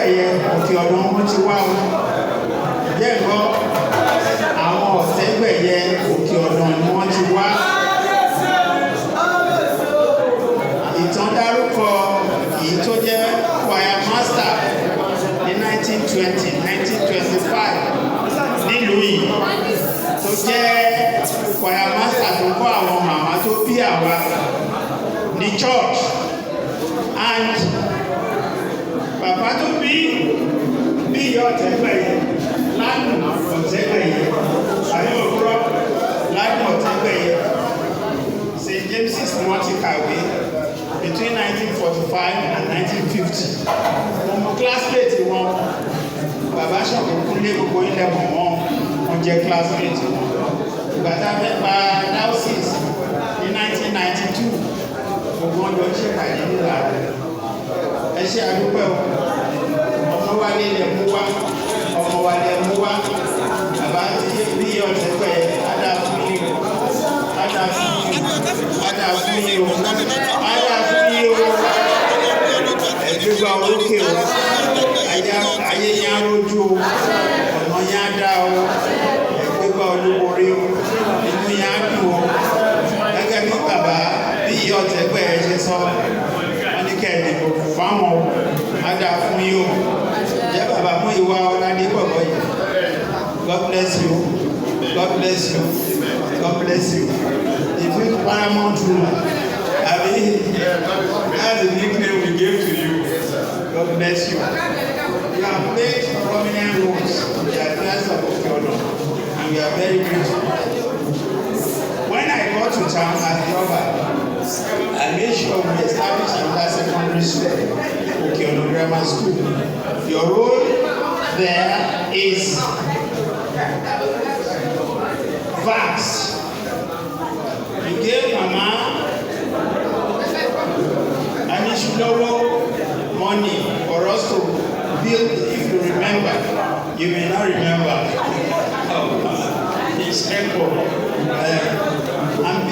Otegbeye Òkè Ọ̀dàn wọn ti wá o. Jẹ́ ìgbọ́ àwọn Otegbeye Òkè Ọ̀dàn ni wọ́n ti wá. Ìtàn dárúkọ èyí tó jẹ́ choir master ní 1920, 1925 nílùú yìí tó jẹ́ choir master tó kọ́ àwọn màmá tó bí àwa ní church. And bàbá tó bí Biyi Otegbeye Lánàá Otegbeye ayọ̀kúrọ̀ Lánàá Otegbeye St. James's ni wọ́n ti kàwé between 1945 and 1950. Ọmọ classmate wọn bàbá Ṣàngókúnlé gbogbo ilẹ̀ mọ̀ wọ́n jẹ́ classmate wọn. Ìgbà tá a fẹ́ pa diocese ní 1992 gbogbo wọn jọ ń ṣèpàdé nílà rẹ̀. Ẹ ṣe àdúpẹ́ o, ọmọ wa lè lè mú wá, ọmọ wa lè mú wá. Bàbá ti Biyi Otegbeye ádá fún yín o, ádá fún yín o, ádá fún yín o, ádá fún yín o. Ẹ̀gbẹ́gbà orókè o, ayé yẹn á rójú o, ọ̀nà yẹn á dá o, ẹ̀gbẹ́gbà olúborí o, inú yẹn á dùn o. Gẹ́gẹ́ bí bàbá Biyi Otegbeye ṣe sọ, wọ́n ní kẹ́ẹ̀dì kò fáwọn ádá fún yín o. Jẹ́ bàbá mú ìwà ọ̀làdé bọ̀bọ̀ yìí. God bless you. God bless you. God bless you. The fifth paramount ruler. I mean, that's the nickname we gave to you. God bless you. You have played prominent roles in the affairs of Oke Odan, and we are very grateful. When I got to town as the Oba, I made sure we established another secondary school, Oke Odan Grammar School. Your role there is vast. You gave Mama Anishulowo money for us to build. If you remember, you may not remember. It's echo. And